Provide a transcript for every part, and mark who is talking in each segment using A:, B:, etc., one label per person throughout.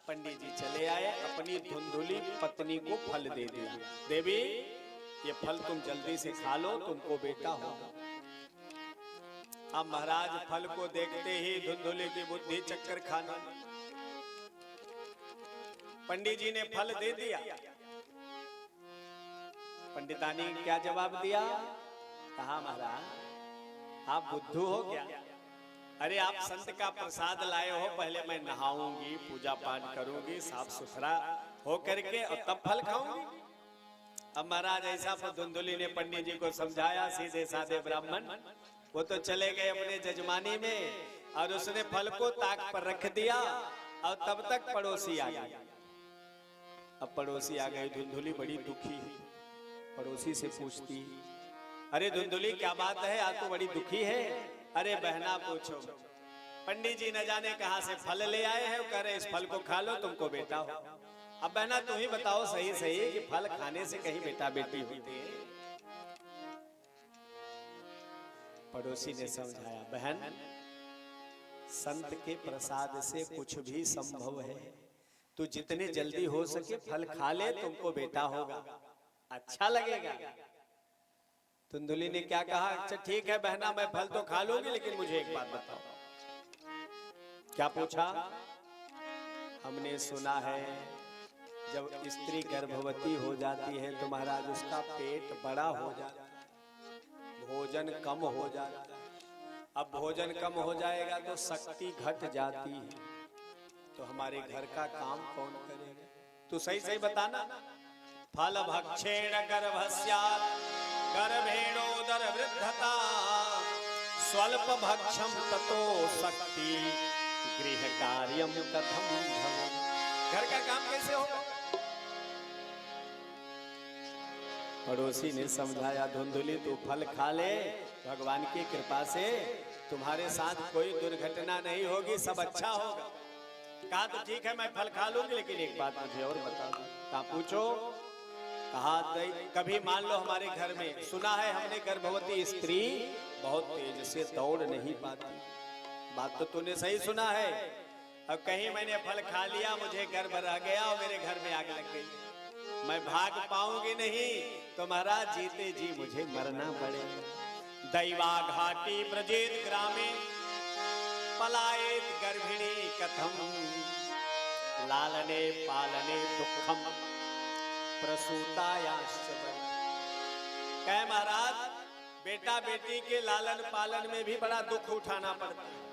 A: पंडित जी चले आए, अपनी धुंधुली पत्नी को फल दे दिया। देवी ये फल तुम जल्दी से खा लो, तुमको बेटा होगा। अब महाराज फल को देखते ही धुंधुली की बुद्धि चक्कर खाना। पंडित जी ने फल दे दिया। पंडितानी क्या जवाब दिया? कहा महाराज आप बुद्धू हो क्या? अरे आप संत का प्रसाद लाए हो, पहले मैं नहाऊंगी, पूजा पाठ करूंगी, साफ सुथरा हो करके और तब फल खाऊंगी। अब महाराज ऐसा धुंधुली ने पंडित जी को समझाया। सीधे साधे ब्राह्मण वो तो चले गए अपने जजमानी में और उसने फल को ताक पर रख दिया और तब तक पड़ोसी आ गए। अब पड़ोसी आ गई, धुंधुली बड़ी दुखी है। पड़ोसी से पूछती, अरे धुंधुली क्या बात है, आज तो बड़ी दुखी है। अरे बहना पूछो, पंडित जी न जाने कहां से फल ले आए हैं, कह रहे इस फल को खा लो तुमको बेटा हो। अब बहना तुम ही बताओ सही सही कि फल खाने से कहीं बेटा बेटी होती है? पड़ोसी ने समझाया, बहन संत के प्रसाद से कुछ भी संभव है, तू जितने जल्दी हो सके फल खा ले, तुमको बेटा होगा, अच्छा लगेगा। धुंधुली ने क्या कहा? अच्छा ठीक है बहना, मैं फल तो खा लूंगी, लेकिन मुझे एक बात बताओ। क्या पूछा? हमने सुना है जब स्त्री गर्भवती हो जाती है तो महाराज उसका पेट बड़ा हो जाता है, भोजन कम हो जाता है। अब भोजन कम हो जाएगा तो शक्ति घट जाती है, तो हमारे घर का काम कौन करेगा? तू सही सही बताना। फल भक्षेण गर्भस्यात् गर्भेणोदर वृद्धता स्वल्प भक्षम ततो शक्ति गृह कार्यम कथम भव। घर का काम कैसे होगा? पड़ोसी ने समझाया, धुंधुली तू फल खा ले, भगवान की कृपा से तुम्हारे साथ कोई दुर्घटना नहीं होगी, सब अच्छा होगा। कहा तो ठीक है मैं फल खा लूंगी, लेकिन एक बात मुझे और बता दो। कहा पूछो? कहा कभी मान लो हमारे घर में सुना है हमने गर्भवती स्त्री बहुत तेज से दौड़ नहीं पाती। बात तो तूने सही सुना है। अब कहीं मैंने फल खा लिया, मुझे गर्भ रह गया और मेरे घर में आग लग गई, मैं भाग पाऊंगी नहीं, तो महाराज जीते जी मुझे मरना पड़ेगा। दैवा घाटी ब्रजेत ग्रामे पलायेत गर्भिणी कथम लालने पालने दुखम प्रसूतायाश्च। कहे महाराज बेटा बेटी के लालन पालन में भी बड़ा दुख उठाना पड़ता है।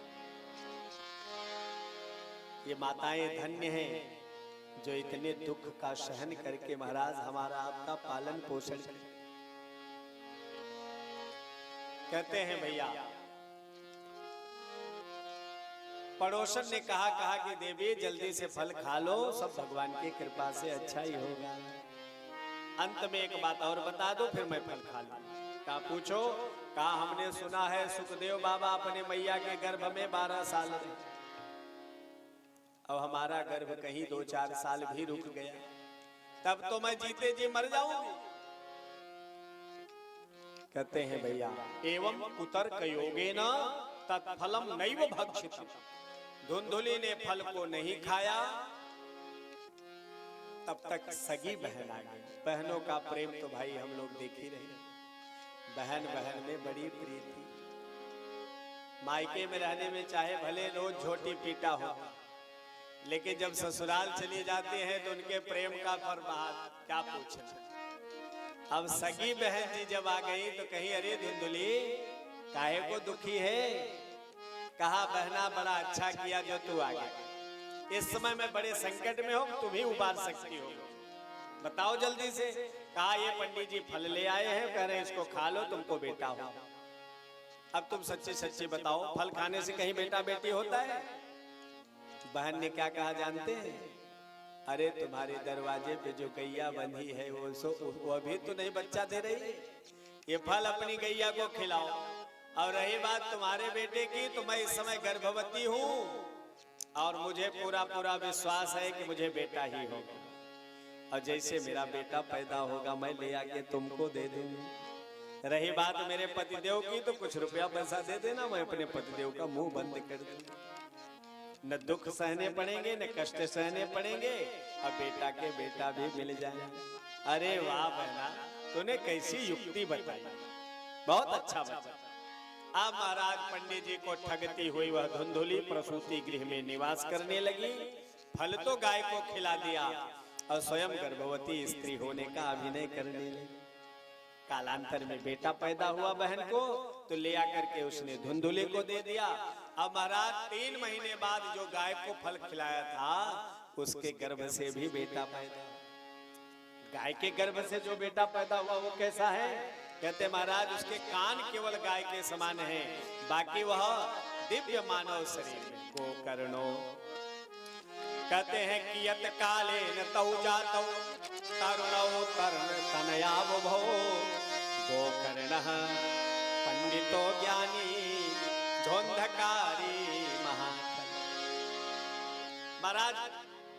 A: ये माताएं धन्य हैं जो इतने दुख का सहन करके महाराज हमारा आपका पालन पोषण करते। कहते हैं भैया पड़ोसन ने कहा कि देवी जल्दी से फल खा लो, सब भगवान की कृपा से अच्छा ही होगा। अंत में एक बात और बता दो, फिर मैं फल खा लूं। कहा पूछो? कहा हमने सुना है सुखदेव बाबा अपने मैया के गर्भ में 12 साल रहे, अब हमारा गर्भ कहीं 2-4 साल भी रुक गया, तब तो मैं जीते जी मर जाऊंगी। कहते हैं भैया एवं कुतर्क योगेन तत्फलम नैव भक्षितम्। धुंधुली ने फल को नहीं खाया, तब तक सगी बहन आ गई। बहनों का प्रेम तो भाई हम लोग देख ही रहे, बहन बहन में बड़ी प्रीति। मायके में रहने में चाहे भले रोज झोटी पीटा हो, लेकिन जब ससुराल चली जाते हैं तो उनके प्रेम का फरमान क्या पूछना। अब सगी बहन जी जब आ गई तो कहीं अरे धुंधुली काहे को दुखी है? कहा बहना बड़ा अच्छा किया जो तू आ गई, इस समय मैं बड़े संकट में हूं, तुम ही उबार सकती हो, बताओ जल्दी से। कहा ये पंडित जी फल ले आए हैं, कह रहे इसको खा लो तुमको बेटा हो। अब तुम सच्ची सच्ची बताओ फल खाने से कहीं बेटा बेटी होता है? बहन ने क्या कहा जानते हैं? अरे तुम्हारे दरवाजे पे जो गैया बंधी है वो अभी तो नहीं बच्चा दे रही, ये फल अपनी गैया को खिलाओ। और रही बात तुम्हारे बेटे की, तो मैं इस समय गर्भवती हूं और मुझे पूरा पूरा विश्वास है कि मुझे बेटा ही होगा, और जैसे मेरा बेटा पैदा होगा मैं ले आके तुमको दे दूंगी। रही बात मेरे पतिदेव की, तो कुछ रुपया पैसा दे देना, मैं अपने पतिदेव का मुंह बंद कर दूंगा। न दुख सहने पड़ेंगे न कष्ट सहने पड़ेंगे और बेटा के बेटा भी मिल जाए। अरे वाह बहना, तूने कैसी युक्ति बताई, बहुत अच्छा बता। अब महाराज पंडित जी को ठगती हुई वह धुंधुली प्रसूति गृह में निवास करने लगी। फल तो गाय को खिला दिया और स्वयं गर्भवती स्त्री होने का अभिनय करने लगी। कालांतर में बेटा पैदा हुआ बहन को, तो ले आकर के उसने धुंधुली को दे दिया। अब महाराज 3 महीने बाद जो गाय को फल खिलाया था उसके गर्भ से भी बेटा पैदा। गाय के गर्भ से जो बेटा पैदा हुआ वो कैसा है? कहते महाराज उसके कान केवल गाय के समान है, बाकी वह दिव्य मानव शरीर में गोकर्णो। कहते हैं कि यत काले न तौ जातौ तरुणौ तरुण तनया बुभौ गोकर्णः पंडितो ज्ञानी धुंधकारी महात्मा। महाराज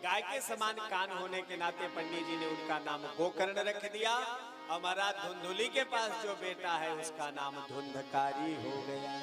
A: गाय के समान कान होने के नाते पंडित जी ने उनका नाम गोकर्ण रख दिया और महाराज धुंधुली के पास जो बेटा है उसका नाम धुंधकारी हो गया।